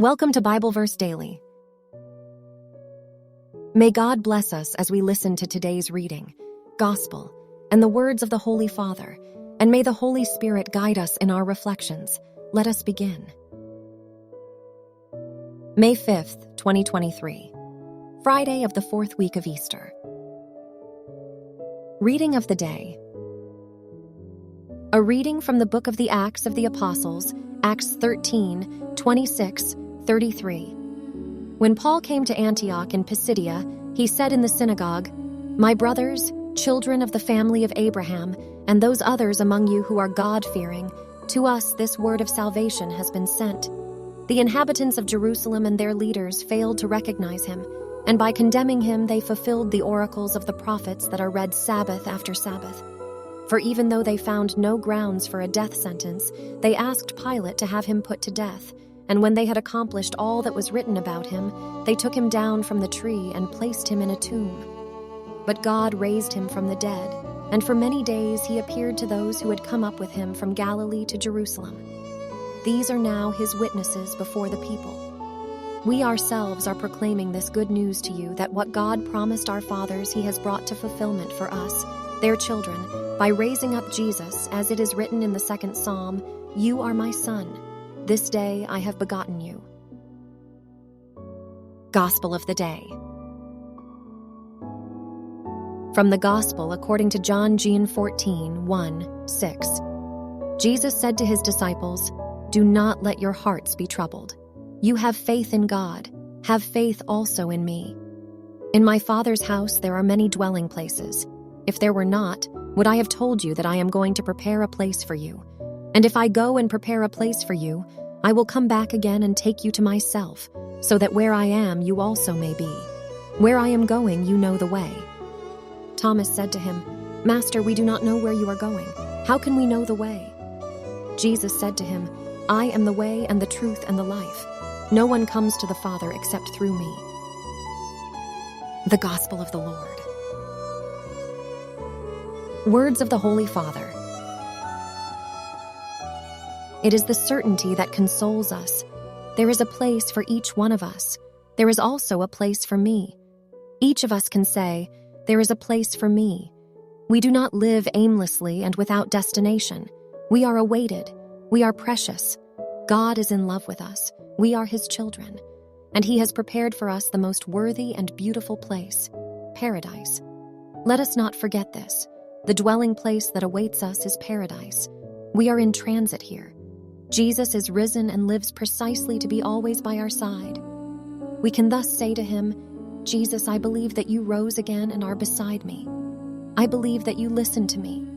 Welcome to Bible Verse Daily. May God bless us as we listen to today's reading, Gospel, and the words of the Holy Father, and may the Holy Spirit guide us in our reflections. Let us begin. May 5th, 2023, Friday of the fourth week of Easter. Reading of the day. A reading from the book of the Acts of the Apostles, Acts 13, 26, 33. When Paul came to Antioch in Pisidia, he said in the synagogue, "My brothers, children of the family of Abraham, and those others among you who are God-fearing, to us this word of salvation has been sent. The inhabitants of Jerusalem and their leaders failed to recognize him, and by condemning him they fulfilled the oracles of the prophets that are read Sabbath after Sabbath. For even though they found no grounds for a death sentence, they asked Pilate to have him put to death. And when they had accomplished all that was written about him, they took him down from the tree and placed him in a tomb. But God raised him from the dead, and for many days he appeared to those who had come up with him from Galilee to Jerusalem. These are now his witnesses before the people. We ourselves are proclaiming this good news to you, that what God promised our fathers he has brought to fulfillment for us, their children, by raising up Jesus, as it is written in the second Psalm, 'You are my son. This day I have begotten you.'" Gospel of the Day. From the Gospel according to John 14, 1, 6. Jesus said to his disciples, "Do not let your hearts be troubled. You have faith in God. Have faith also in me. In my Father's house there are many dwelling places. If there were not, would I have told you that I am going to prepare a place for you? And if I go and prepare a place for you, I will come back again and take you to myself, so that where I am you also may be. Where I am going you know the way." Thomas said to him, "Master, we do not know where you are going. How can we know the way?" Jesus said to him, "I am the way and the truth and the life. No one comes to the Father except through me." The Gospel of the Lord. Words of the Holy Father. It is the certainty that consoles us. There is a place for each one of us. There is also a place for me. Each of us can say, "There is a place for me." We do not live aimlessly and without destination. We are awaited. We are precious. God is in love with us. We are his children. And he has prepared for us the most worthy and beautiful place, paradise. Let us not forget this. The dwelling place that awaits us is paradise. We are in transit here. Jesus is risen and lives precisely to be always by our side. We can thus say to him, "Jesus, I believe that you rose again and are beside me. I believe that you listen to me.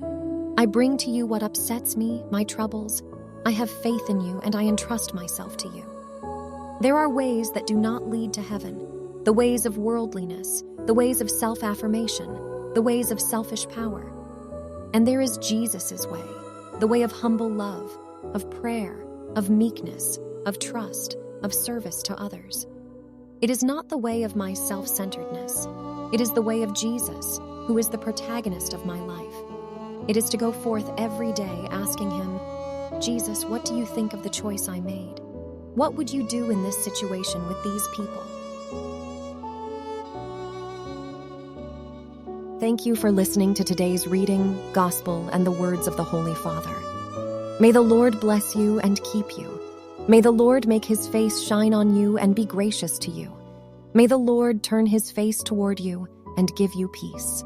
I bring to you what upsets me, my troubles. I have faith in you and I entrust myself to you." There are ways that do not lead to heaven, the ways of worldliness, the ways of self-affirmation, the ways of selfish power. And there is Jesus's way, the way of humble love, of prayer, of meekness, of trust, of service to others. It is not the way of my self-centeredness. It is the way of Jesus, who is the protagonist of my life. It is to go forth every day asking him, "Jesus, what do you think of the choice I made? What would you do in this situation with these people?" Thank you for listening to today's reading, Gospel, and the words of the Holy Father. May the Lord bless you and keep you. May the Lord make his face shine on you and be gracious to you. May the Lord turn his face toward you and give you peace.